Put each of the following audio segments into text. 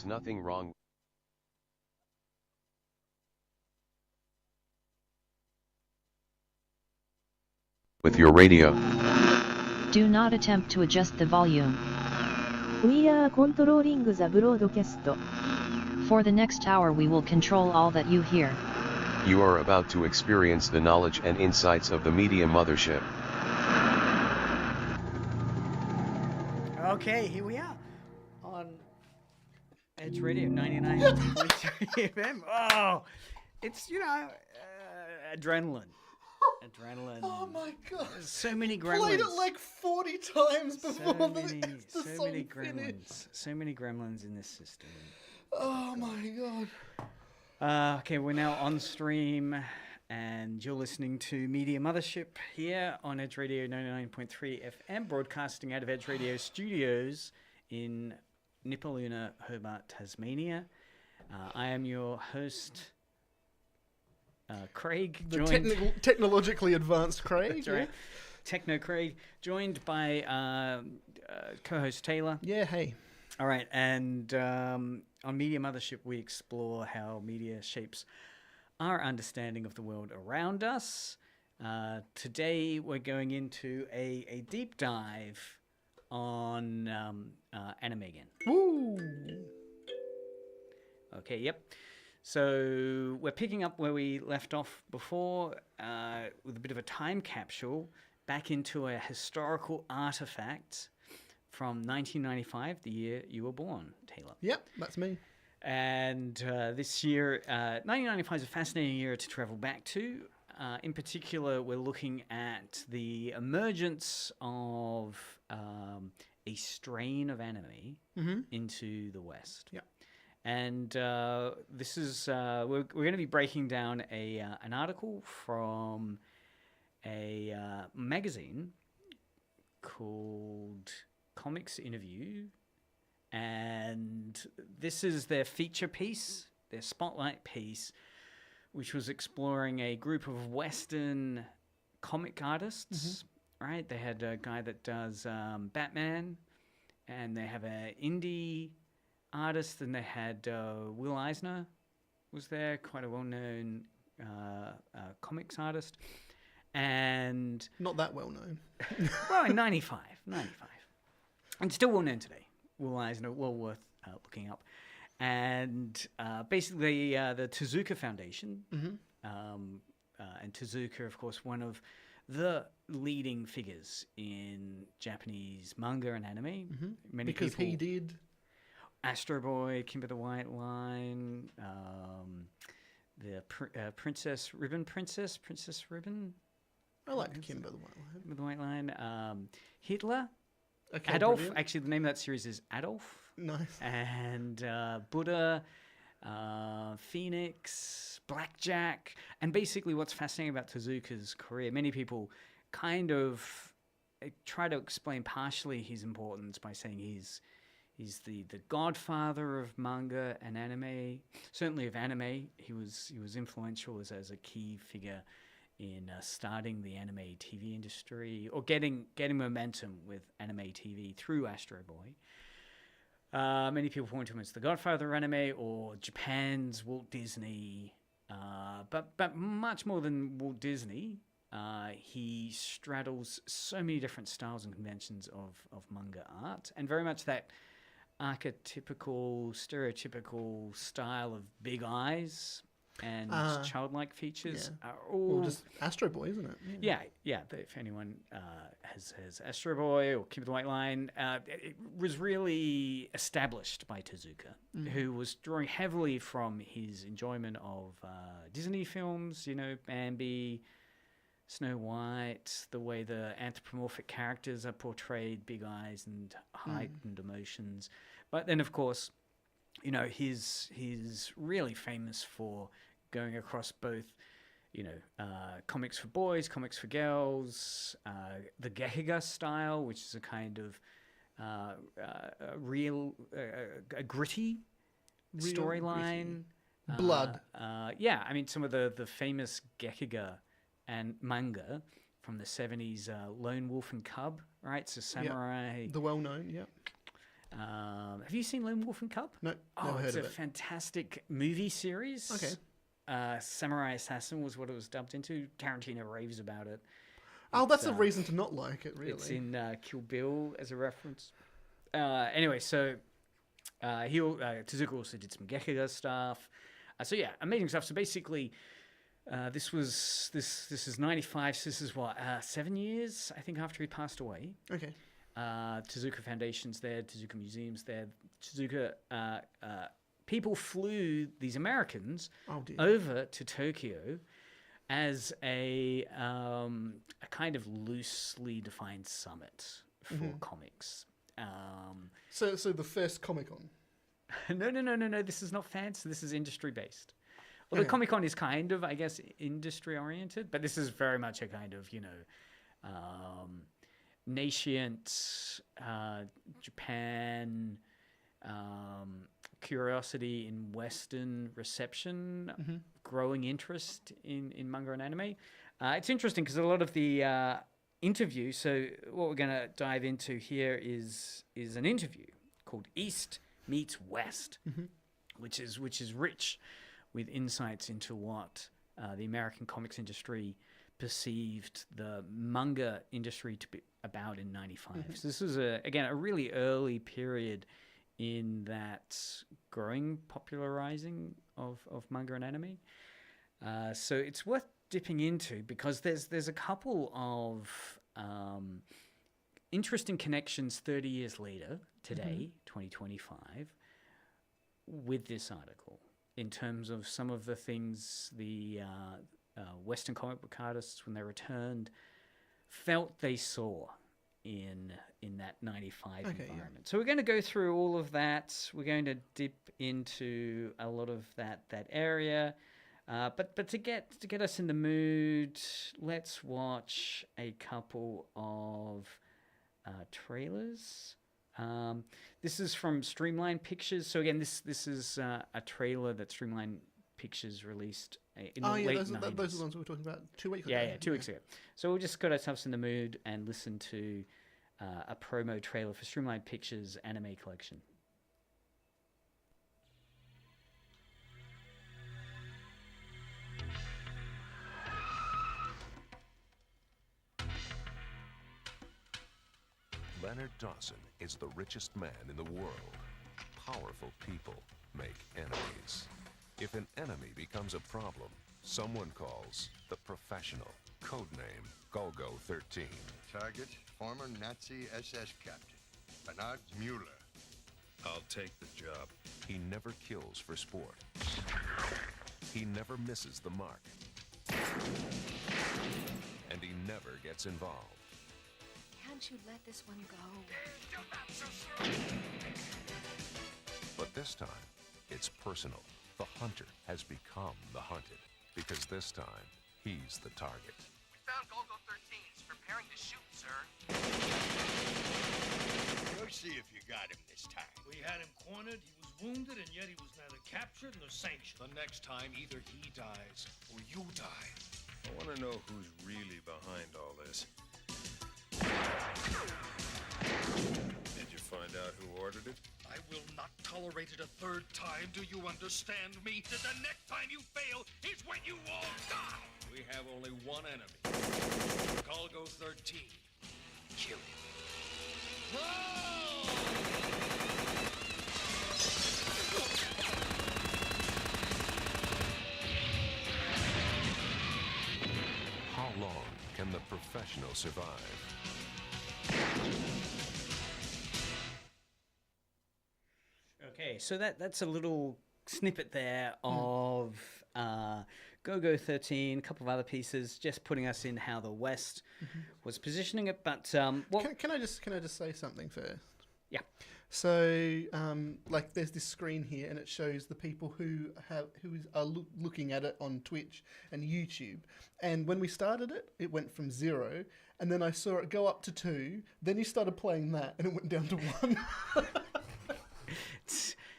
There's nothing wrong with your radio. Do not attempt to adjust the volume. We are controlling the broadcast. For the next hour we will control all that you hear. You are about to experience the knowledge and insights of the media mothership. Okay, here we are on Edge Radio 99.3 FM. Oh, it's, adrenaline. Adrenaline. Oh my god. So many gremlins. Played it like 40 times before so the many song gremlins. finished. So many gremlins in this system. Oh my god. Okay, we're now on stream, and you're listening to Media Mothership here on Edge Radio 99.3 FM, broadcasting out of Edge Radio Studios in Nipaluna, Hobart, Tasmania. I am your host, Craig. The technologically advanced Craig. That's right. Techno Craig, joined by co-host Taylor. Yeah, hey. All right, and on Media Mothership, we explore how media shapes our understanding of the world around us. Today, we're going into a deep dive on anime again. Woo! Okay, yep. So we're picking up where we left off before with a bit of a time capsule back into a historical artifact from 1995, the year you were born, Taylor. Yep, that's me. And this year, 1995 is a fascinating year to travel back to. In particular, we're looking at the emergence of a strain of anime into the West. Yep. And this is we're going to be breaking down an article from a magazine called Comics Interview, and this is their feature piece, their spotlight piece, which was exploring a group of Western comic artists. Right? They had a guy that does Batman, and they have an indie artist, and they had Will Eisner was there, quite a well-known comics artist, and Not that well known. well, in 95, and still well-known today. Will Eisner, well worth looking up, and basically the Tezuka Foundation, and Tezuka, of course, one of the leading figures in Japanese manga and anime. Many Because people, he did. Astro Boy, Kimber the White Line, the Princess Ribbon. I liked Kimber the White Line. With the White Line. Hitler. Okay, Adolf. brilliant. Actually, the name of that series is Adolf. Nice. And Buddha, Phoenix, Blackjack. And basically what's fascinating about Tezuka's career, many people kind of try to explain partially his importance by saying he's the godfather of manga and anime. Certainly of anime, he was influential as a key figure in starting the anime TV industry, or getting momentum with anime TV through Astro Boy. Many people point to him as the godfather of anime, or Japan's Walt Disney. But much more than Walt Disney, he straddles so many different styles and conventions of manga art, and very much that archetypical, stereotypical style of big eyes and childlike features are all... Well, just Astro Boy, isn't it? Yeah. If anyone has Astro Boy or Keep the White Line, it was really established by Tezuka, who was drawing heavily from his enjoyment of Disney films, Bambi, Snow White, the way the anthropomorphic characters are portrayed, big eyes and heightened emotions. But then, of course, he's really famous for going across both, comics for boys, comics for girls, the Gekiga style, which is a kind of a gritty storyline. Blood. Some of the famous Gekiga and manga from the 70s, Lone Wolf and Cub, right? So samurai. The well-known, yeah. Have you seen Lone Wolf and Cub? No, Oh, never it's heard a of it. fantastic movie series. Okay. Samurai Assassin was what it was dubbed into. Tarantino raves about it. Oh, that's a reason to not like it, really. It's in Kill Bill as a reference. Anyway, so Tezuka also did some Gekiga stuff. So yeah, amazing stuff. So basically, this is 95. So this is what 7 years I think after he passed away. Okay. Tezuka Foundation's there, Tezuka Museum's there. Tezuka people flew these Americans over to Tokyo as a kind of loosely defined summit for comics. So the first Comic-Con. No. This is not fancy. This is industry based. Well, the Comic-Con is kind of, I guess, industry oriented, but this is very much a kind of, nascent Japan curiosity in Western reception, growing interest in manga and anime. It's interesting because a lot of the interview. So what we're going to dive into here is an interview called East Meets West, which is rich with insights into what the American comics industry perceived the manga industry to be about in 95. So this was again a really early period in that growing popularizing of manga and anime. So it's worth dipping into because there's a couple of interesting connections 30 years later, today, 2025, with this article in terms of some of the things the Western comic book artists, when they returned, felt they saw in that 95 environment. So we're going to go through all of that. We're going to dip into a lot of that area. But to get us in the mood, let's watch a couple of trailers. This is from Streamline Pictures. So again, this is a trailer that Streamline Pictures released in the late 90s. Those are the ones we were talking about 2 weeks ago. Yeah, 2 weeks ago. So we'll just get ourselves in the mood and listen to a promo trailer for Streamline Pictures anime collection. Leonard Dawson is the richest man in the world. Powerful people make enemies. If an enemy becomes a problem, someone calls the professional. Codename Golgo 13. Target, former Nazi SS captain, Bernard Mueller. I'll take the job. He never kills for sport. He never misses the mark. And he never gets involved. Can't you let this one go? But this time, it's personal. The hunter has become the hunted. Because this time, he's the target. We found Golgo 13. He's preparing to shoot, sir. Go see if you got him this time. We had him cornered, he was wounded, and yet he was neither captured nor sanctioned. The next time, either he dies or you die. I want to know who's really behind all this. Did you find out who ordered it? I will not tolerate it a third time. Do you understand me? That the next time you fail is when you all die. We have only one enemy. Golgo 13. Kill him. How long can the professional survive? Okay, so that's a little snippet there of Go-Go 13, a couple of other pieces, just putting us in how the West was positioning it. But can I just say something first? Yeah. So, like, there's this screen here, and it shows the people who are looking at it on Twitch and YouTube. And when we started it, it went from 0, and then I saw it go up to 2. Then you started playing that, and it went down to 1.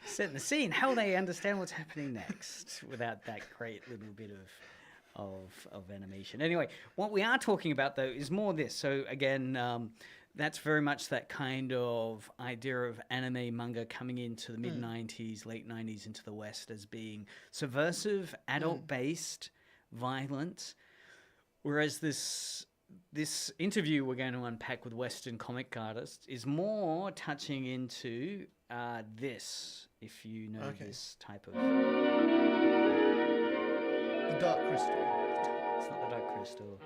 Setting the scene. How will they understand what's happening next without that great little bit of animation? Anyway, what we are talking about though is more this. So again, that's very much that kind of idea of anime manga coming into the mid-90s, late 90s into the West as being subversive, adult-based, violent, whereas this interview we're going to unpack with Western comic artists is more touching into this, if you know this type of... The Dark Crystal. It's not the Dark Crystal.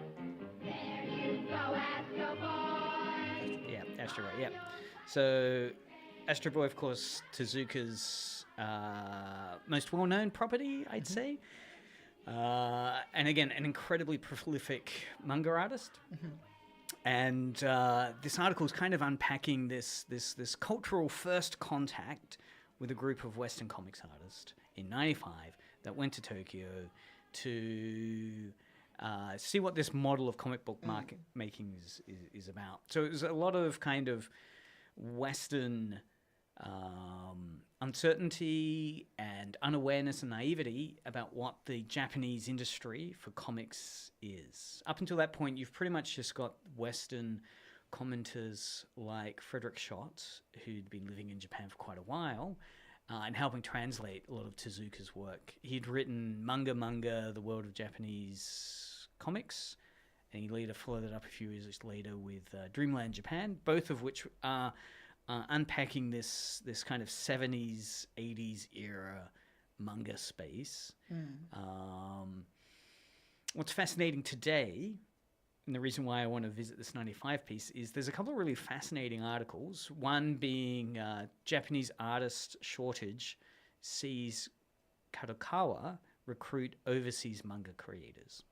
There you go, Astro Boy. Yeah, Astro Boy, yeah. So, Astro Boy, of course, Tezuka's most well-known property, I'd say. And again, an incredibly prolific manga artist. And this article is kind of unpacking this cultural first contact with a group of Western comics artists in '95 that went to Tokyo to see what this model of comic book making is about. So it was a lot of kind of Western uncertainty and unawareness and naivety about what the Japanese industry for comics is. Up until that point, you've pretty much just got Western commenters like Frederick Schott, who'd been living in Japan for quite a while, and helping translate a lot of Tezuka's work. He'd written Manga, The World of Japanese Comics, and he later followed it up a few years later with Dreamland Japan, both of which are unpacking this kind of 70s, 80s era manga space. What's fascinating today, and the reason why I want to visit this 95 piece, is there's a couple of really fascinating articles. One being Japanese artist shortage sees Kadokawa recruit overseas manga creators.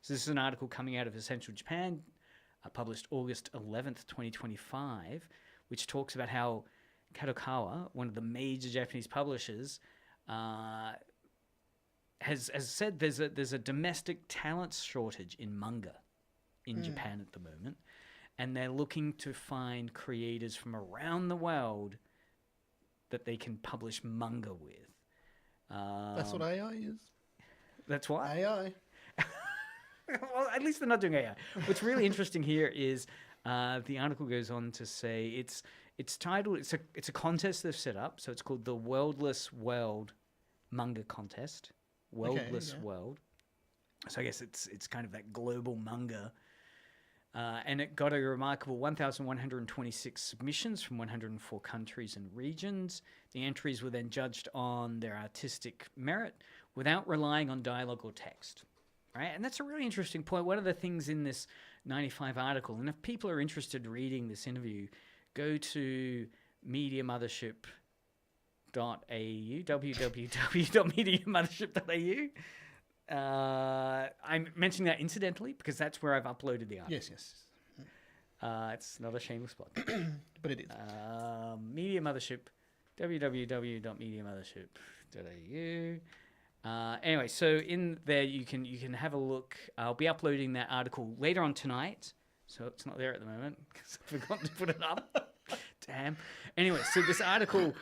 So this is an article coming out of Essential Japan, published August 11th, 2025, which talks about how Kadokawa, one of the major Japanese publishers, has said there's a domestic talent shortage in manga in Japan at the moment, and they're looking to find creators from around the world that they can publish manga with. That's what AI is. That's what? AI. Well, at least they're not doing AI. What's really interesting here is the article goes on to say it's titled, it's a contest they've set up, so it's called the Worldless World Manga Contest. Worldless World. So I guess it's kind of that global manga. And it got a remarkable 1,126 submissions from 104 countries and regions. The entries were then judged on their artistic merit without relying on dialogue or text. Right? And that's a really interesting point. One of the things in this 95 article, and if people are interested in reading this interview, go to MediaMothership.au, www.mediamothership.au. I'm mentioning that incidentally because that's where I've uploaded the article. Yes. It's not a shameless plug. But it is. Media Mothership, www.mediamothership.au. Anyway, so in there you can have a look. I'll be uploading that article later on tonight, so it's not there at the moment because I forgot to put it up. Damn. Anyway, so this article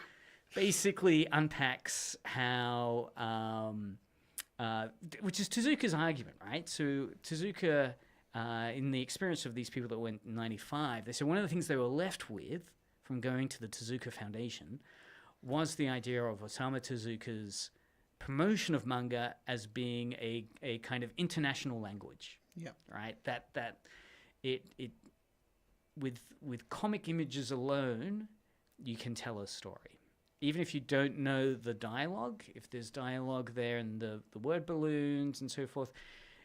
basically unpacks how, which is Tezuka's argument, right? So Tezuka, in the experience of these people that went in 95, they said one of the things they were left with from going to the Tezuka Foundation was the idea of Osamu Tezuka's promotion of manga as being a kind of international language. Yeah. Right? That it with comic images alone, you can tell a story. Even if you don't know the dialogue, if there's dialogue there and the word balloons and so forth,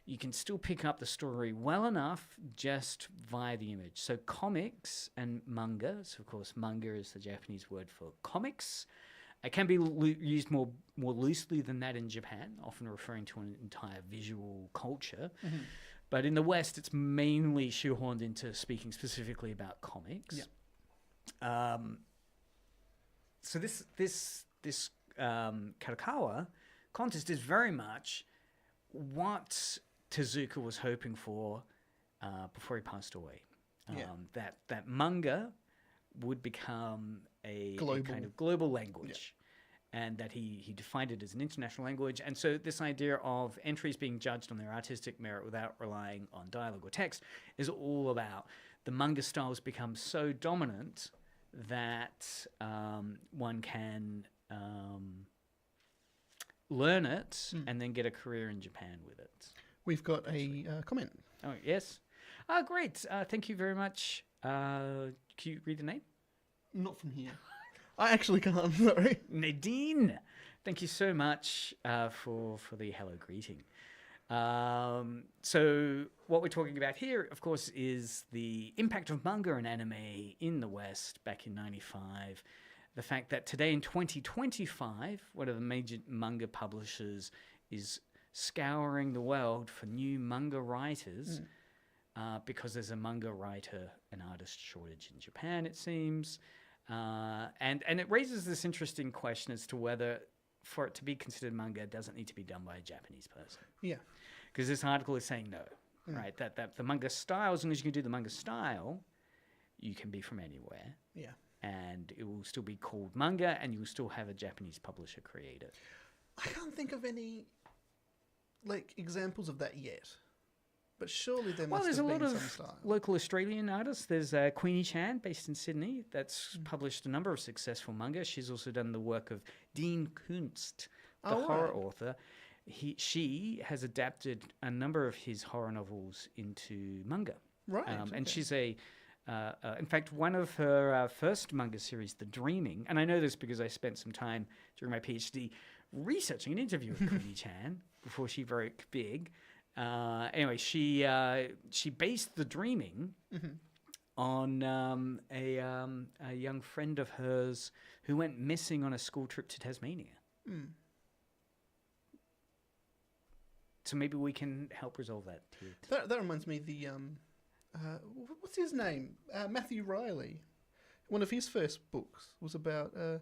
you can still pick up the story well enough just via the image. So comics and manga, so of course manga is the Japanese word for comics. It can be used more loosely than that in Japan, often referring to an entire visual culture. Mm-hmm. But in the West, it's mainly shoehorned into speaking specifically about comics. Yeah. So this Kadokawa contest is very much what Tezuka was hoping for before he passed away. That manga would become a kind of global language, and that he defined it as an international language. And so this idea of entries being judged on their artistic merit without relying on dialogue or text is all about the manga styles become so dominant that one can learn it and then get a career in Japan with it. We've got a comment. Oh, yes. Great. Thank you very much. Can you read the name? Not from here. I actually can't, sorry. Nadine. Thank you so much for the hello greeting. So what we're talking about here, of course, is the impact of manga and anime in the West back in 95. The fact that today in 2025, one of the major manga publishers is scouring the world for new manga writers because there's a manga writer and artist shortage in Japan, it seems. And it raises this interesting question as to whether for it to be considered manga, it doesn't need to be done by a Japanese person. Yeah. Because this article is saying no, right? That the manga style, as long as you can do the manga style, you can be from anywhere. Yeah. And it will still be called manga, and you will still have a Japanese publisher create it. I can't think of any examples of that yet. But surely there must have been some style. Well, there's a lot of local Australian artists. There's Queenie Chan, based in Sydney, that's published a number of successful manga. She's also done the work of Dean Kunst, the horror author. She has adapted a number of his horror novels into manga. Right. And she's in fact, one of her first manga series, The Dreaming, and I know this because I spent some time during my PhD researching an interview with Queenie Chan before she broke big. Anyway, she based The Dreaming on a young friend of hers who went missing on a school trip to Tasmania. So maybe we can help resolve that too. That reminds me, what's his name? Matthew Riley. One of his first books was about a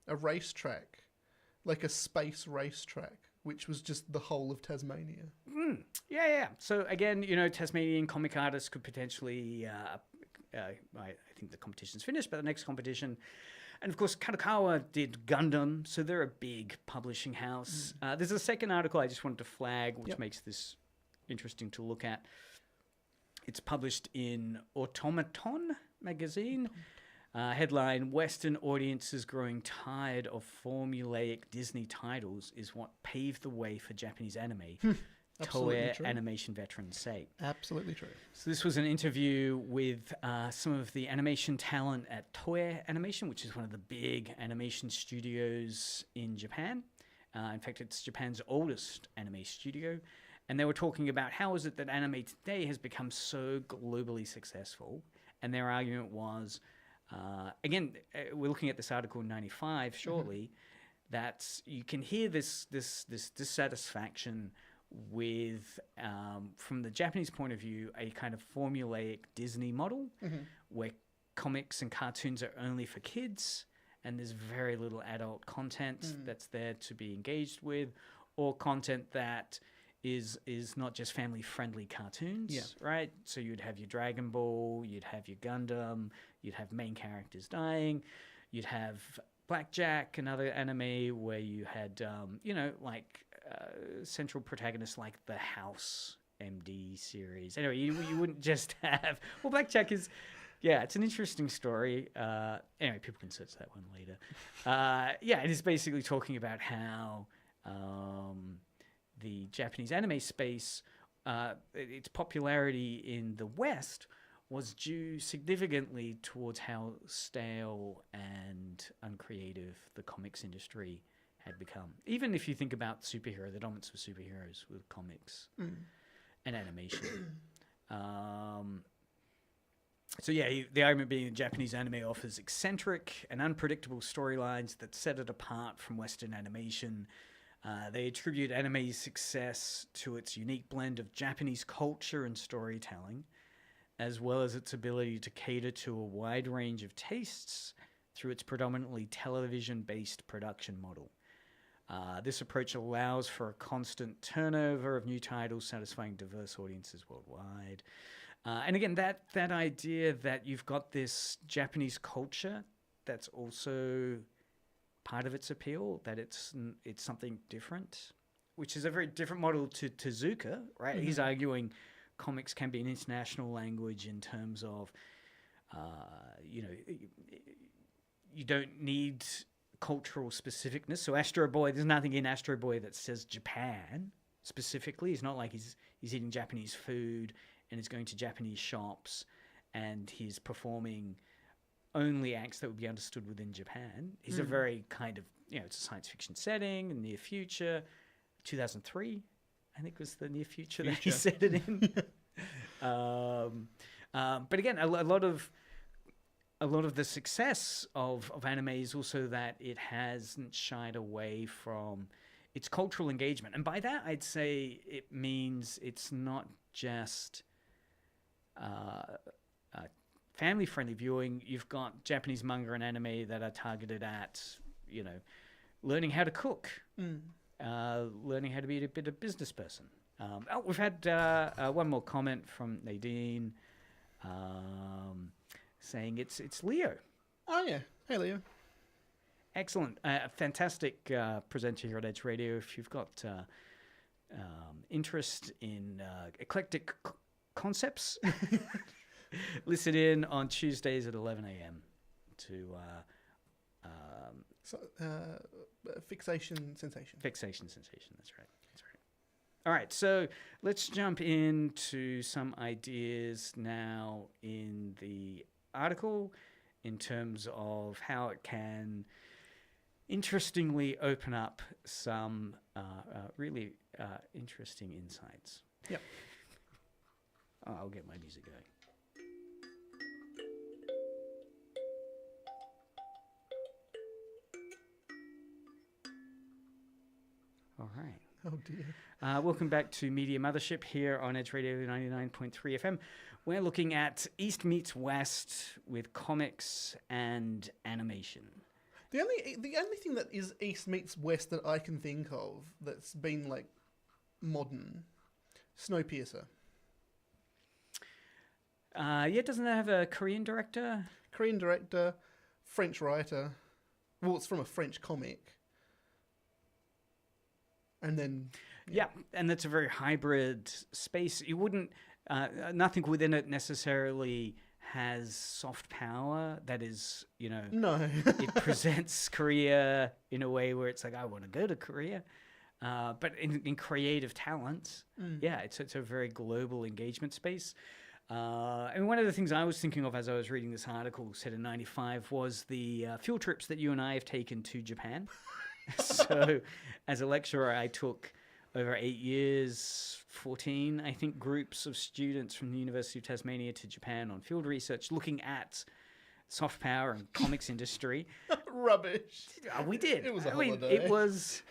racetrack, like a space racetrack, which was just the whole of Tasmania. Yeah. So again, Tasmanian comic artists could potentially. I think the competition's finished, but the next competition. And of course, Kadokawa did Gundam, so they're a big publishing house. There's a second article I just wanted to flag, which makes this interesting to look at. It's published in Automaton magazine. Headline, Western audiences growing tired of formulaic Disney titles is what paved the way for Japanese anime. Toei animation veterans say. Absolutely true. So this was an interview with some of the animation talent at Toei Animation, which is one of the big animation studios in Japan. In fact, it's Japan's oldest anime studio. And they were talking about how is it that anime today has become so globally successful. And their argument was, again, we're looking at this article in 95 shortly, that you can hear this dissatisfaction with, from the Japanese point of view, a kind of formulaic Disney model where comics and cartoons are only for kids and there's very little adult content that's there to be engaged with, or content that is not just family-friendly cartoons, right? So you'd have your Dragon Ball, you'd have your Gundam, you'd have main characters dying, you'd have Blackjack, another anime where you had, central protagonists like the House MD series. Anyway, you wouldn't just have... Well, Blackjack is... Yeah, it's an interesting story. Anyway, people can search that one later. It is basically talking about how the Japanese anime space, its popularity in the West was due significantly towards how stale and uncreative the comics industry had become. Even if you think about the dominance of superheroes with comics and animation. The argument being that Japanese anime offers eccentric and unpredictable storylines that set it apart from Western animation. They attribute anime's success to its unique blend of Japanese culture and storytelling, as well as its ability to cater to a wide range of tastes through its predominantly television-based production model. This approach allows for a constant turnover of new titles satisfying diverse audiences worldwide. And again, that idea that you've got this Japanese culture that's also part of its appeal, that it's something different, which is a very different model to Tezuka, right? He's arguing comics can be an international language in terms of, you don't need cultural specificness. So Astro Boy, there's nothing in Astro Boy that says Japan specifically. It's not like he's eating Japanese food and he's going to Japanese shops and he's performing only acts that would be understood within Japan. He's a very kind of, it's a science fiction setting in the near future. 2003, I think, was the near future that he set it in. But again, a lot of the success of anime is also that it hasn't shied away from its cultural engagement. And by that, I'd say it means it's not just family-friendly viewing. You've got Japanese manga and anime that are targeted at, learning how to cook, learning how to be a bit of business person. We've had one more comment from Nadine saying it's Leo. Oh, yeah. Hey, Leo. Excellent. Fantastic presenter here at Edge Radio. If you've got interest in eclectic concepts, listen in on Tuesdays at 11 a.m. to Fixation Sensation. Fixation Sensation, that's right. All right, so let's jump into some ideas now in the article in terms of how it can interestingly open up some really interesting insights. Yep. Oh, I'll get my music going. All right. Oh, dear. Welcome back to Media Mothership here on Edge Radio 99.3 FM. We're looking at East meets West with comics and animation. The only thing that is East meets West that I can think of that's been, like, modern, Snowpiercer. Doesn't that have a Korean director? Korean director, French writer. Well, it's from a French comic. And then... Yeah, and that's a very hybrid space. You wouldn't... nothing within it necessarily has soft power. That is, No. it presents Korea in a way where it's like, I want to go to Korea. But in creative talent, it's a very global engagement space. And one of the things I was thinking of as I was reading this article set in 95 was the field trips that you and I have taken to Japan. So as a lecturer, I took over 8 years, 14, I think, groups of students from the University of Tasmania to Japan on field research looking at soft power and comics industry. Rubbish. We did. It was a holiday. It was...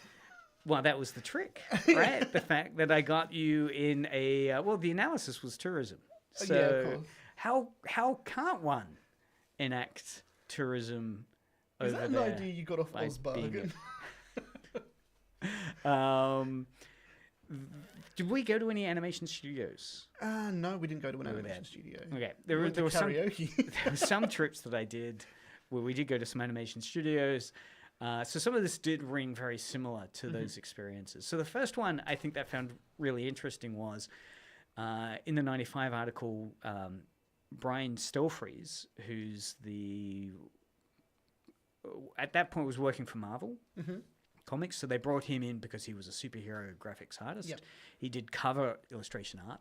Well, that was the trick, right? The fact that I got you in a... the analysis was tourism. So of course. How can't one enact tourism over there? Is that an idea you got off Ozbargain? Did we go to any animation studios? No, we didn't go to an animation studio. Okay, there were some trips that I did where we did go to some animation studios. So some of this did ring very similar to those experiences. So the first one I think that I found really interesting was in the 95 article, Brian Stelfreeze, who's at that point was working for Marvel Comics. So they brought him in because he was a superhero graphics artist. Yep. He did cover illustration art.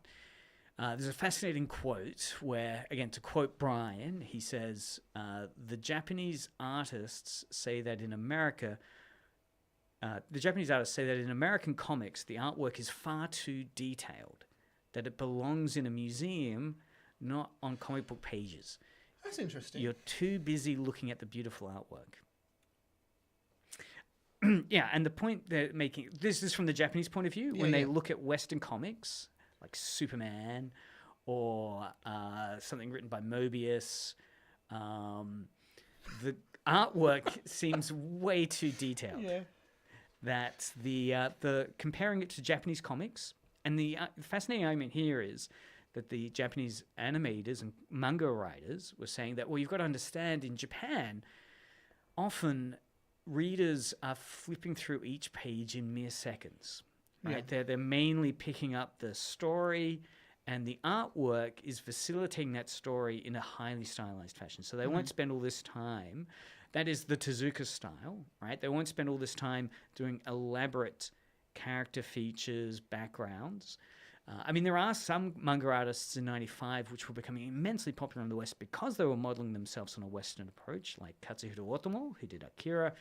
There's a fascinating quote where, again, to quote Brian, he says, the Japanese artists say that in American comics, the artwork is far too detailed, that it belongs in a museum, not on comic book pages. That's interesting. You're too busy looking at the beautiful artwork. Yeah, and the point they're making, this is from the Japanese point of view, when they look at Western comics, like Superman or something written by Mobius, the artwork seems way too detailed. Yeah. That the comparing it to Japanese comics, and the fascinating argument here is that the Japanese animators and manga writers were saying that, well, you've got to understand, in Japan, often readers are flipping through each page in mere seconds. Right? Yeah. They're mainly picking up the story And the artwork is facilitating that story in a highly stylized fashion. So they won't spend all this time. That is the Tezuka style, right? They won't spend all this time doing elaborate character features, backgrounds. I mean, there are some manga artists in 95 which were becoming immensely popular in the West because they were modeling themselves on a Western approach, like Katsuhiro Otomo, who did Akira,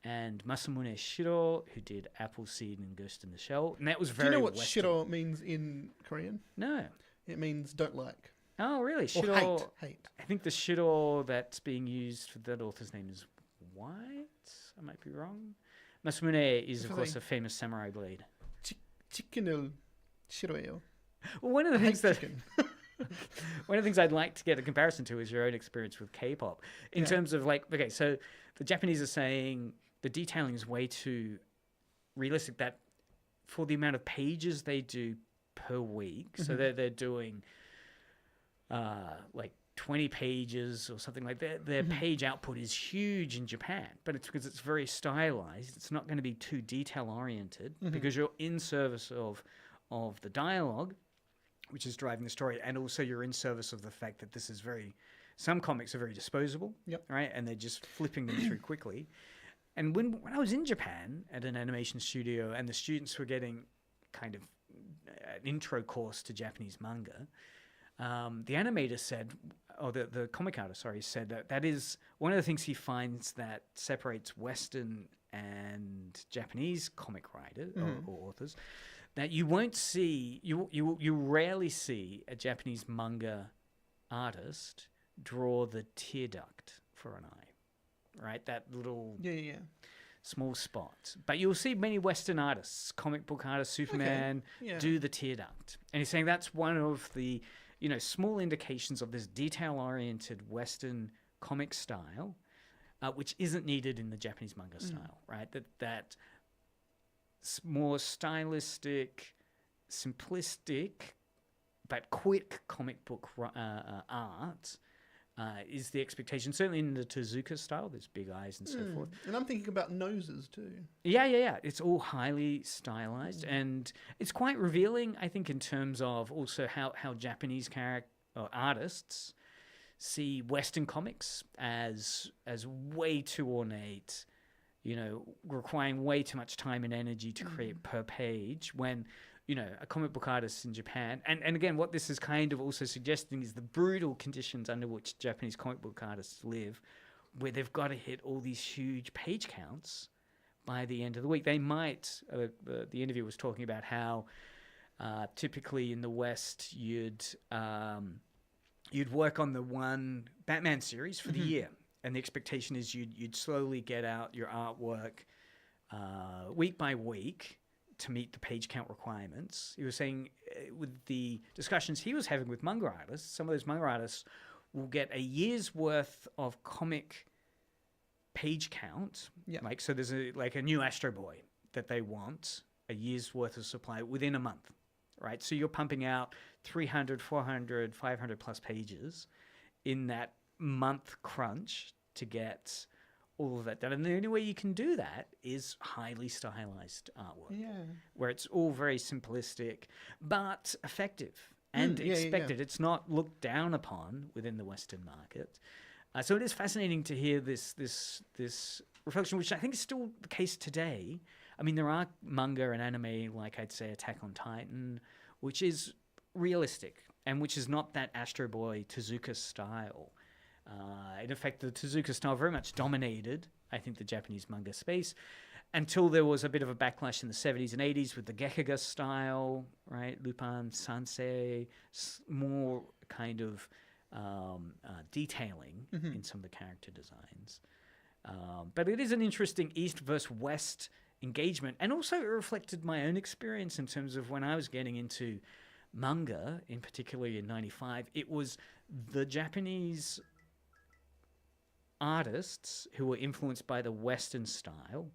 and Masamune Shiro, who did Appleseed and Ghost in the Shell. And that was very Do you know what Western. Shiro means in Korean? No. It means don't like. Oh, really? Or Shiro, hate. I think the Shiro that's being used for that author's name is White. I might be wrong. Masamune is, of course, a famous samurai blade. Chicken을 싫어해요. Well, one of the things I'd like to get a comparison to is your own experience with K-pop. In terms of so the Japanese are saying the detailing is way too realistic, that for the amount of pages they do per week, so they're doing 20 pages or something like that. Their page output is huge in Japan, but it's because it's very stylized. It's not going to be too detail-oriented because you're in service of the dialogue, which is driving the story, and also you're in service of the fact that this is some comics are very disposable, right? And they're just flipping them through quickly. And when I was in Japan at an animation studio and the students were getting kind of an intro course to Japanese manga, the animator said, or the comic artist, said that is one of the things he finds that separates Western and Japanese comic writers or authors, that you won't see, you rarely see a Japanese manga artist draw the tear duct for an eye, right? That little small spot. But you'll see many Western artists, comic book artists, Superman, do the tear duct. And he's saying that's one of the small indications of this detail-oriented Western comic style, which isn't needed in the Japanese manga style, right? That more stylistic, simplistic, but quick comic book art is the expectation. Certainly in the Tezuka style, there's big eyes and so forth. And I'm thinking about noses too. Yeah. It's all highly stylized, and it's quite revealing, I think, in terms of also how Japanese artists see Western comics as way too ornate, requiring way too much time and energy to create per page, when a comic book artist in Japan, and again, what this is kind of also suggesting is the brutal conditions under which Japanese comic book artists live, where they've got to hit all these huge page counts by the end of the week. They might, the interview was talking about how typically in the West you'd work on the one Batman series for the year, and the expectation is you'd slowly get out your artwork week by week to meet the page count requirements. He was saying with the discussions he was having with manga artists, some of those manga artists will get a year's worth of comic page count. So there's a new Astro Boy that they want, a year's worth of supply within a month, right? So you're pumping out 300, 400, 500 plus pages in that month crunch to get all of that done. And the only way you can do that is highly stylized artwork, where it's all very simplistic but effective and expected. It's not looked down upon within the Western market. So it is fascinating to hear this reflection, which I think is still the case today. I mean, there are manga and anime, like I'd say Attack on Titan, which is realistic and which is not that Astro Boy Tezuka style. In fact, the Tezuka style very much dominated, I think, the Japanese manga space until there was a bit of a backlash in the 70s and 80s with the Gekiga style, right? Lupin, Sansei, more kind of detailing in some of the character designs. But it is an interesting East versus West engagement, and also it reflected my own experience in terms of when I was getting into manga, in particular in 95, it was the Japanese artists who were influenced by the Western style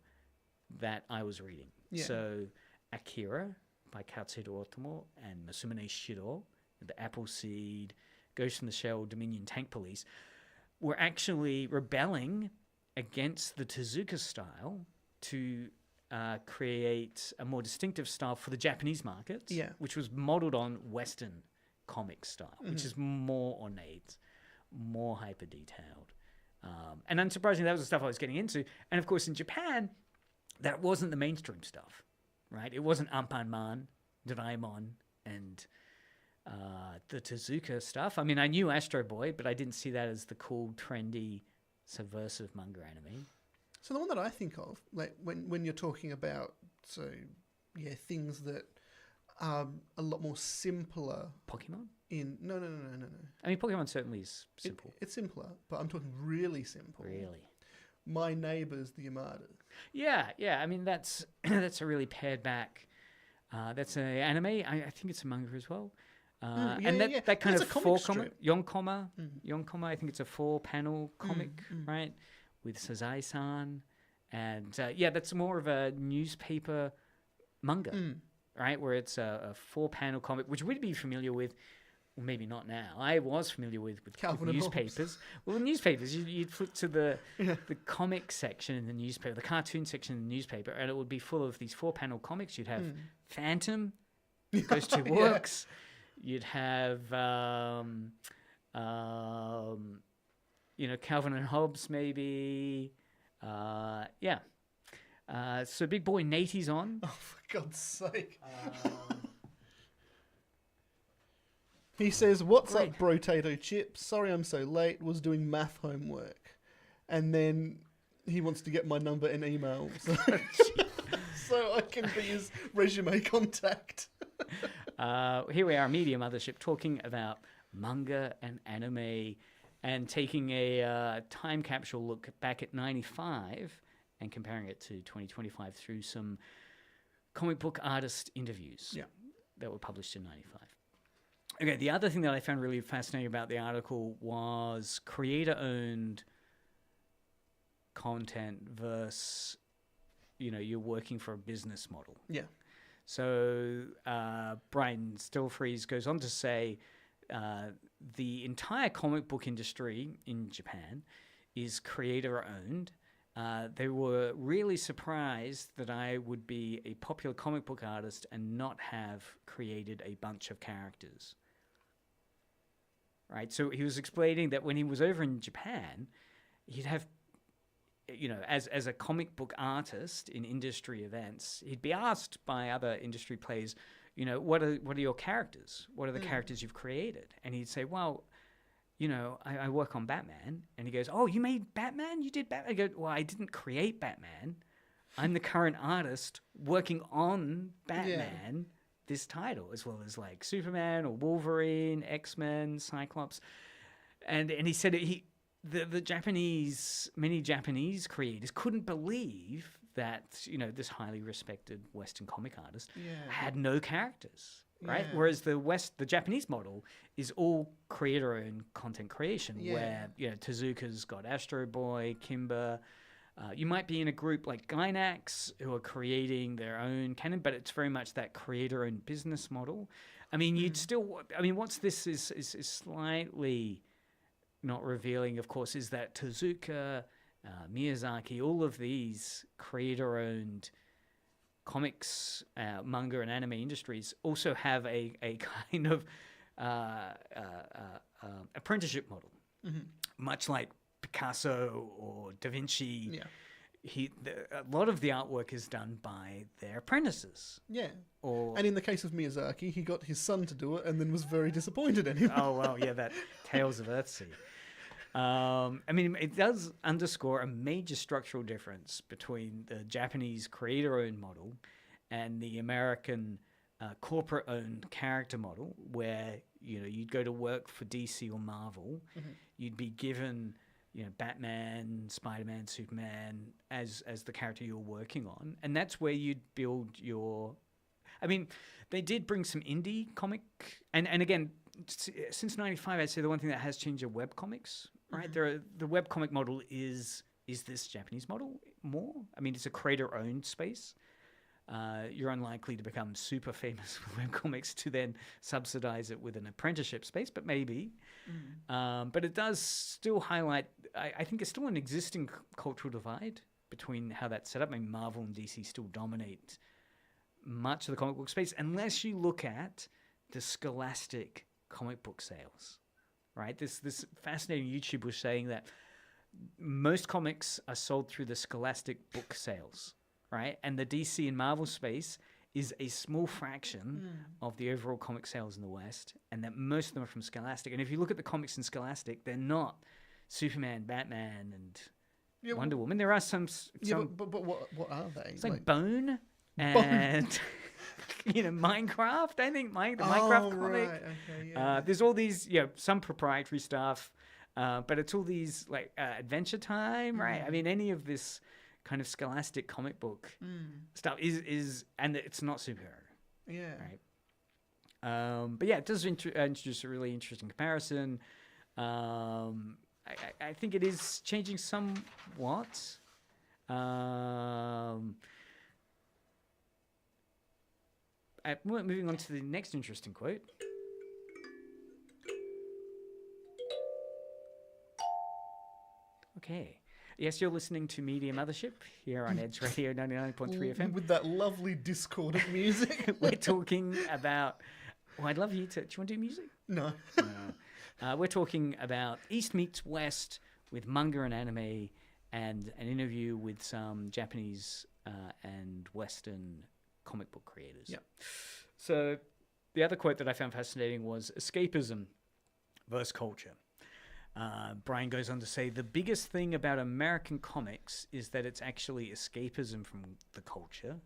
that I was reading. So Akira by Katsuhiro Otomo and Masamune Shiro, the Appleseed, Ghost in the Shell, Dominion Tank Police, were actually rebelling against the Tezuka style to create a more distinctive style for the Japanese market, which was modeled on Western comic style, which is more ornate, more hyper detailed. And unsurprisingly, that was the stuff I was getting into. And of course, in Japan, that wasn't the mainstream stuff, right? It wasn't Anpanman, Doraemon, and the Tezuka stuff. I mean, I knew Astro Boy, but I didn't see that as the cool, trendy, subversive manga anime. So the one that I think of, like when you're talking about, things that are a lot more simpler. Pokemon? No. I mean, Pokemon certainly is simple. It's simpler, but I'm talking really simple. Really? My Neighbours, the Yamada. Yeah. I mean, that's a really pared back. That's an anime. I think it's a manga as well. That kind of 4-comic, Yonkoma. Yonkoma, I think it's a 4-panel comic, right? With Sazai-san. And that's more of a newspaper manga, right? Where it's a 4-panel comic, which we'd be familiar with. Well, maybe not now. I was familiar with newspapers. Well, the newspapers, you'd flip to the comic section in the newspaper, the cartoon section in the newspaper, and it would be full of these 4-panel comics. You'd have Phantom, Goes to Works. You'd have, Calvin and Hobbes, maybe. So Big Boy Nate's on. Oh, for God's sake. He says, "What's up, Brotato Chips? Sorry I'm so late. Was doing math homework." And then he wants to get my number and email so I can be his resume contact. Here we are, Media Mothership, talking about manga and anime and taking a time capsule look back at 95 and comparing it to 2025 through some comic book artist interviews that were published in 95. Okay, the other thing that I found really fascinating about the article was creator-owned content versus, you're working for a business model. Yeah. So Brian Stelfreeze goes on to say the entire comic book industry in Japan is creator-owned. They were really surprised that I would be a popular comic book artist and not have created a bunch of characters. Right? So he was explaining that when he was over in Japan, he'd have, as a comic book artist in industry events, he'd be asked by other industry players, what are your characters? What are the characters you've created? And he'd say, well, I work on Batman. And he goes, oh, you made Batman? You did Batman? I go, well, I didn't create Batman. I'm the current artist working on Batman, this title, as well as like Superman or Wolverine, X-Men, Cyclops. And he said the Japanese, many Japanese creators couldn't believe that, this highly respected Western comic artist had no characters. Right, whereas the Japanese model is all creator-owned content creation, where Tezuka's got Astro Boy, Kimber. You might be in a group like Gainax who are creating their own canon, but it's very much that creator-owned business model. I mean, what's this is slightly not revealing, of course, is that Tezuka, Miyazaki, all of these creator-owned comics, manga, and anime industries also have a kind of apprenticeship model, much like Picasso or Da Vinci. A lot of the artwork is done by their apprentices. Yeah. And in the case of Miyazaki, he got his son to do it and then was very disappointed in him. Oh, well, that Tales of Earthsea. It does underscore a major structural difference between the Japanese creator-owned model and the American corporate-owned character model, where you'd go to work for DC or Marvel, you'd be given Batman, Spider-Man, Superman as the character you're working on, and that's where you'd build your. I mean, they did bring some indie comic, and again, since '95, I'd say the one thing that has changed are webcomics. Right, the webcomic model is this Japanese model more? I mean, it's a creator-owned space. You're unlikely to become super famous with webcomics to then subsidize it with an apprenticeship space, but maybe. But it does still highlight, I think it's still an existing cultural divide between how that's set up. I mean, Marvel and DC still dominate much of the comic book space, unless you look at the Scholastic comic book sales, right? This fascinating YouTuber was saying that most comics are sold through the Scholastic book sales, right? And the DC and Marvel space is a small fraction of the overall comic sales in the West, and that most of them are from Scholastic. And if you look at the comics in Scholastic, they're not Superman, Batman, and Wonder Woman. There are some but what are they? It's like Bone and Minecraft. I think the Minecraft comic. Right. Okay, yeah. There's all these, some proprietary stuff, but it's all these like Adventure Time, right? I mean, any of this kind of Scholastic comic book stuff is, and it's not superhero. Yeah. Right. But yeah, it does introduce a really interesting comparison. I think it is changing somewhat. Moving on to the next interesting quote. Okay. Yes, you're listening to Media Mothership here on Edge Radio 99.3 FM. With that lovely discordant music. We're talking about... Well, I'd love you to... Do you want to do music? No. We're talking about East meets West with manga and anime, and an interview with some Japanese and Western comic book creators. Yeah. So the other quote that I found fascinating was escapism versus culture. Brian goes on to say, the biggest thing about American comics is that it's actually escapism from the culture,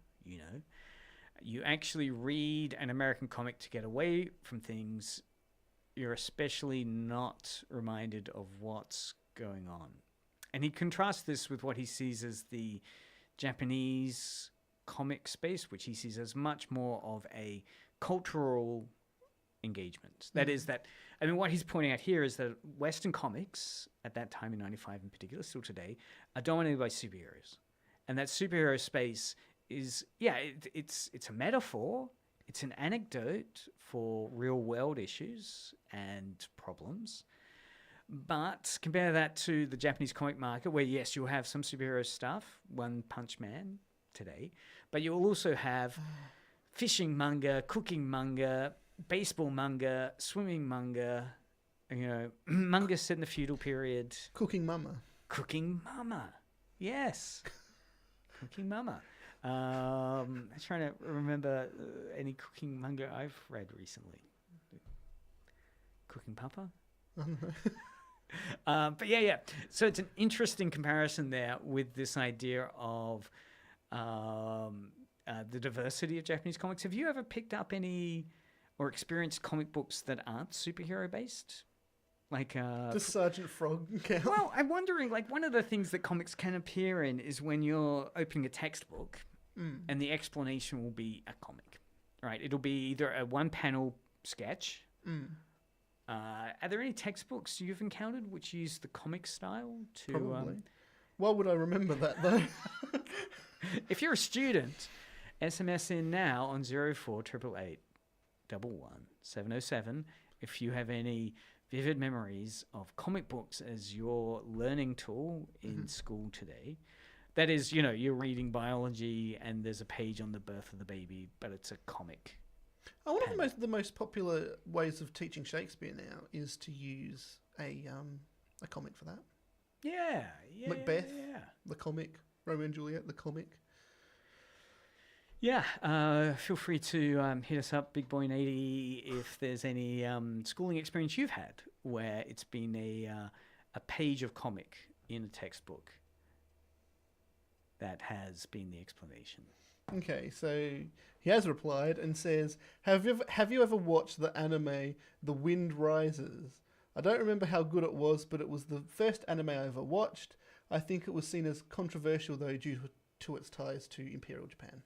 You actually read an American comic to get away from things. You're especially not reminded of what's going on. And he contrasts this with what he sees as the Japanese comic space, which he sees as much more of a cultural engagement. That is that, I mean, what he's pointing out here is that Western comics, at that time in 95 in particular, still today, are dominated by superheroes. And that superhero space is, it's a metaphor, it's an anecdote for real world issues and problems. But compare that to the Japanese comic market, where yes, you'll have some superhero stuff, One Punch Man today, but you'll also have fishing manga, cooking manga, baseball manga, swimming manga, manga set in the feudal period. Cooking Mama. Yes. Cooking Mama. I'm trying to remember any cooking manga I've read recently. Cooking Papa? But yeah. So it's an interesting comparison there with this idea of the diversity of Japanese comics. Have you ever picked up any or experienced comic books that aren't superhero based? Like does Sergeant Frog count? Well, I'm wondering, like, one of the things that comics can appear in is when you're opening a textbook and the explanation will be a comic, right? It'll be either a one-panel sketch. Are there any textbooks you've encountered which use the comic style to... Probably. Why would I remember that, though? If you're a student, SMS in now on 0488 707 if you have any vivid memories of comic books as your learning tool in school today. That is, you're reading biology and there's a page on the birth of the baby, but it's a comic. One of the most popular ways of teaching Shakespeare now is to use a comic for that. Yeah. Macbeth, the comic. Romeo and Juliet, the comic. Yeah, feel free to hit us up, Big Boy 80, if there's any schooling experience you've had where it's been a page of comic in a textbook that has been the explanation. Okay, so he has replied and says, have you ever watched the anime The Wind Rises? I don't remember how good it was, but it was the first anime I ever watched. I think it was seen as controversial, though, due to its ties to Imperial Japan.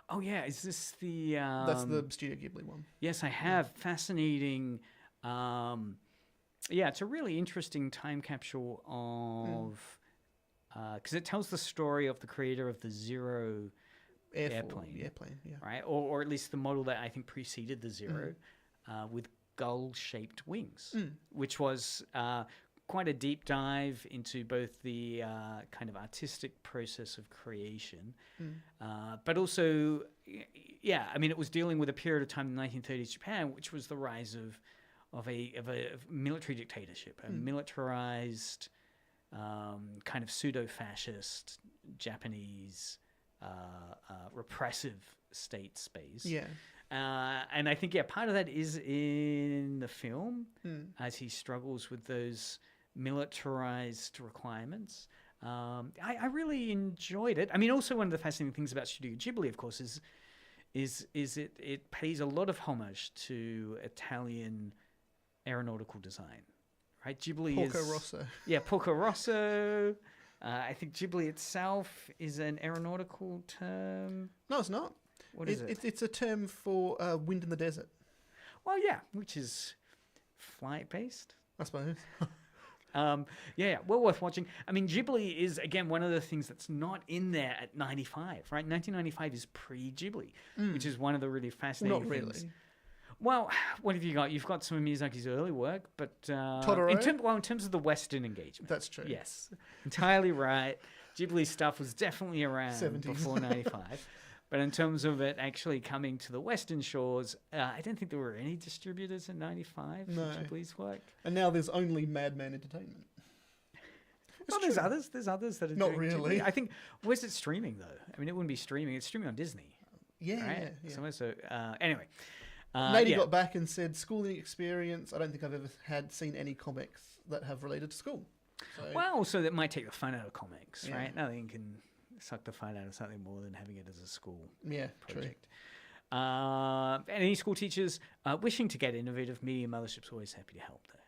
Oh, yeah. Is this the... That's the Studio Ghibli one. Yes, I have. Yeah. Fascinating. It's a really interesting time capsule of... Because it tells the story of the creator of the Zero airplane. Yeah. Right? Or at least the model that I think preceded the Zero with gull-shaped wings, which was... quite a deep dive into both the kind of artistic process of creation, but also, it was dealing with a period of time in the 1930s Japan, which was the rise of a military dictatorship, a militarized kind of pseudo-fascist Japanese repressive state space. Yeah. And I think, part of that is in the film as he struggles with those militarized requirements. I really enjoyed it. I mean, also one of the fascinating things about Studio Ghibli, of course, is it pays a lot of homage to Italian aeronautical design, right? Ghibli Porco is Rosso. Yeah, Porco Rosso. I think Ghibli itself is an aeronautical term. No, it's not. What is it? It's a term for wind in the desert. Well, yeah, which is flight-based. I suppose. Well worth watching. I mean, Ghibli is, again, one of the things that's not in there at 95, right? 1995 is pre-Ghibli, which is one of the really fascinating Not things. really. Well, what have you got? You've got some of Miyazaki's early work, but Totoro? in terms of the Western engagement. That's true. Yes, entirely right. Ghibli stuff was definitely around 70s. before 95. But in terms of it actually coming to the Western shores, I don't think there were any distributors in 95 for Ghibli's work. And now there's only Madman Entertainment. Well, there's others. There's others that are Not doing really. Ghibli. I think, where's it streaming, though? I mean, it wouldn't be streaming. It's streaming on Disney. Yeah. So, anyway. Nady got back and said, schooling experience, I don't think I've ever seen any comics that have related to school. So, Well, so that might take the fun out of comics, Yeah. right? Nothing can suck the fun out of something more than having it as a school project. True. And any school teachers wishing to get innovative, Media Mothership's always happy to help, though.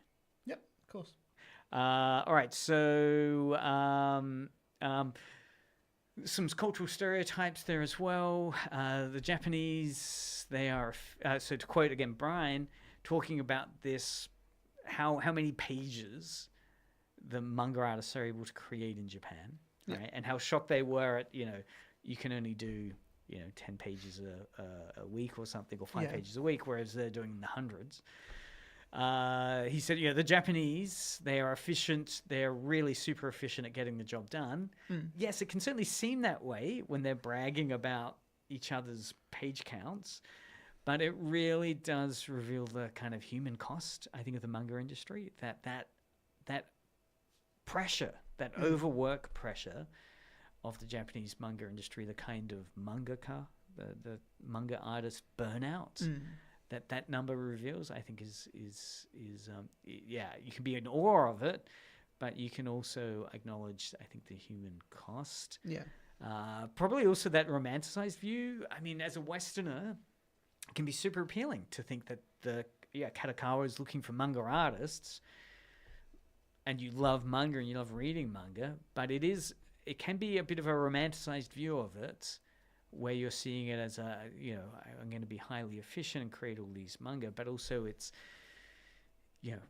Yep, of course. All right, so some cultural stereotypes there as well. The Japanese, they are, so to quote again Brian, talking about this, how many pages the manga artists are able to create in Japan, right? And how shocked they were at, you can only do, 10 pages a week or something, or 5 pages a week, whereas they're doing the hundreds. He said, the Japanese, they are efficient. They're really super efficient at getting the job done. Yes, it can certainly seem that way when they're bragging about each other's page counts, but it really does reveal the kind of human cost, I think, of the manga industry, that pressure, that overwork pressure of the Japanese manga industry, the kind of mangaka, the manga artist burnout that number reveals, I think is you can be in awe of it, but you can also acknowledge, I think, the human cost. Yeah. Probably also that romanticized view. I mean, as a Westerner, it can be super appealing to think that Kadokawa is looking for manga artists, and you love manga and you love reading manga, but it can be a bit of a romanticized view of it, where you're seeing it as I'm going to be highly efficient and create all these manga, but also it's,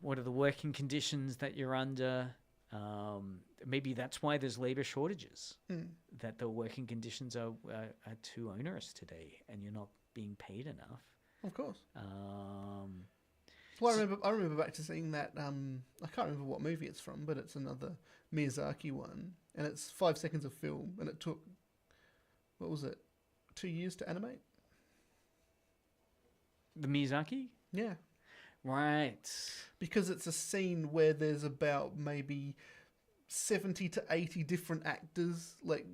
what are the working conditions that you're under? Maybe that's why there's labor shortages, that the working conditions are too onerous today, and you're not being paid enough. Of course. Well, I remember back to seeing that. I can't remember what movie it's from, but it's another Miyazaki one, and it's 5 seconds of film, and it took, what was it, 2 years to animate? The Miyazaki? Yeah. Right. Because it's a scene where there's about maybe 70 to 80 different actors, like,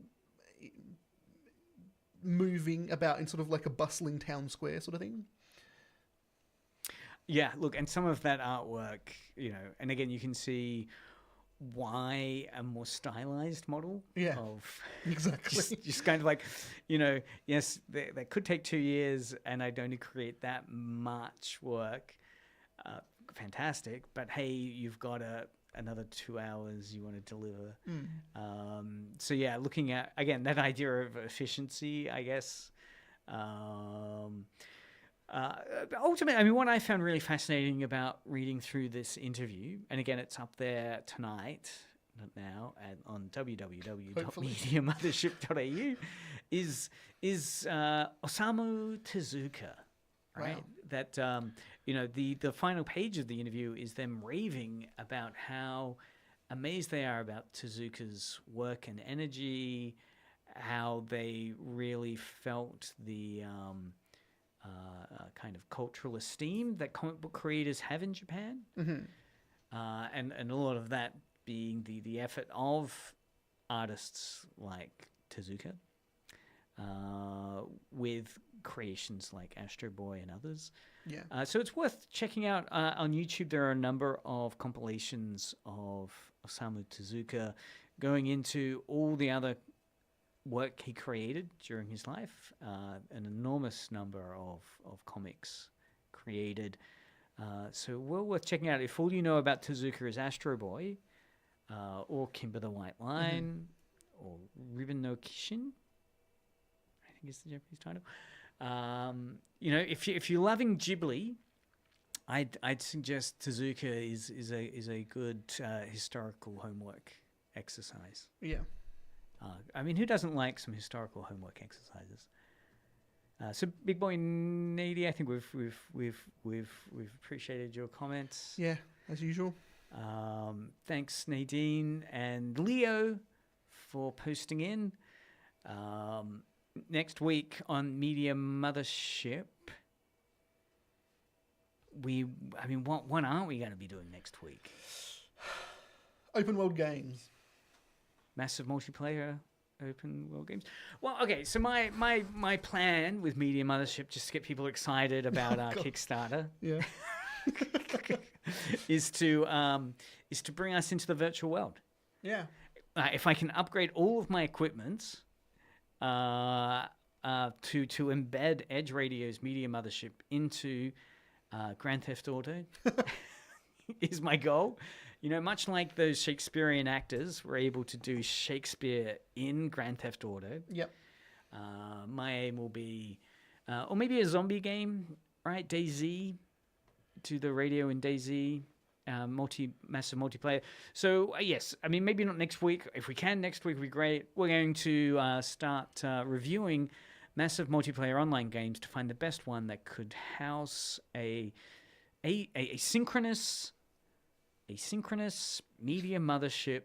moving about in sort of like a bustling town square sort of thing. Yeah, look, and some of that artwork, and again, you can see why a more stylized model of exactly just kind of like, yes, that could take 2 years, and I'd only create that much work. Fantastic, but hey, you've got another 2 hours you want to deliver. So yeah, looking at, again, that idea of efficiency, I guess. Ultimately, I mean, what I found really fascinating about reading through this interview, and again, it's up there tonight, not now, on www.mediamothership.au, is Osamu Tezuka, right? Wow. That the final page of the interview is them raving about how amazed they are about Tezuka's work and energy, how they really felt the kind of cultural esteem that comic book creators have in Japan. And a lot of that being the effort of artists like Tezuka, with creations like Astro Boy and others. Yeah. So it's worth checking out on YouTube. There are a number of compilations of Osamu Tezuka going into all the other work he created during his life. An enormous number of comics created. So well worth checking out. If all you know about Tezuka is Astro Boy, or Kimber the White Line, or Ribbon no Kishin, I think is the Japanese title. You know, if you're loving Ghibli, I'd suggest Tezuka is a good historical homework exercise. Yeah. I mean, who doesn't like some historical homework exercises? So, Big Boy Needy, I think we've appreciated your comments. Yeah, as usual. Thanks, Nadine and Leo, for posting in. Next week on Media Mothership, what aren't we going to be doing next week? Open world games. Massive multiplayer open world games. Well, okay, so my plan with Media Mothership, just to get people excited about our Kickstarter, Yeah. is to bring us into the virtual world. Yeah. If I can upgrade all of my equipment to embed Edge Radio's Media Mothership into Grand Theft Auto is my goal. You know, much like those Shakespearean actors were able to do Shakespeare in Grand Theft Auto. Yep. My aim will be, or maybe a zombie game, right? DayZ, do the radio in DayZ, massive multiplayer. So yes, I mean, maybe not next week. If we can, next week would be great. We're going to start reviewing massive multiplayer online games to find the best one that could house a synchronous Media Mothership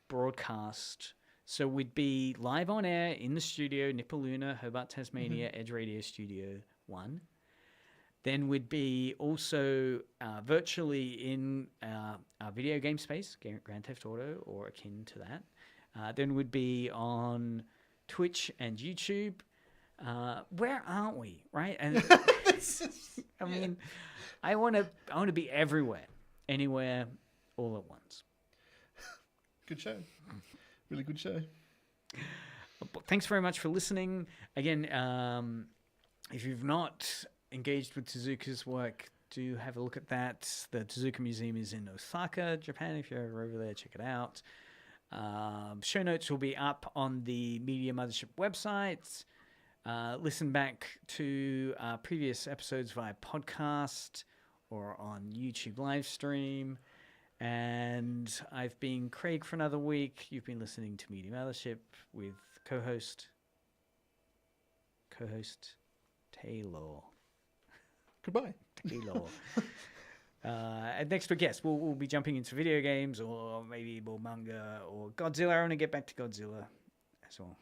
broadcast. So we'd be live on air in the studio, Nipaluna, Hobart, Tasmania, Edge Radio Studio 1. Then we'd be also virtually in our video game space, Grand Theft Auto or akin to that. Then we'd be on Twitch and YouTube. Where aren't we, right? And I mean, I want to be everywhere, anywhere, all at once. Good show. Really good show. Thanks very much for listening. Again, if you've not engaged with Tezuka's work, do have a look at that. The Tezuka Museum is in Osaka, Japan. If you're ever over there, check it out. Show notes will be up on the Media Mothership website. Listen back to previous episodes via podcast or on YouTube live stream. And I've been Craig for another week. You've been listening to Media Mothership with co-host Taylor. Goodbye. Taylor. And next week, yes, we'll be jumping into video games or maybe more manga or Godzilla. I want to get back to Godzilla as well.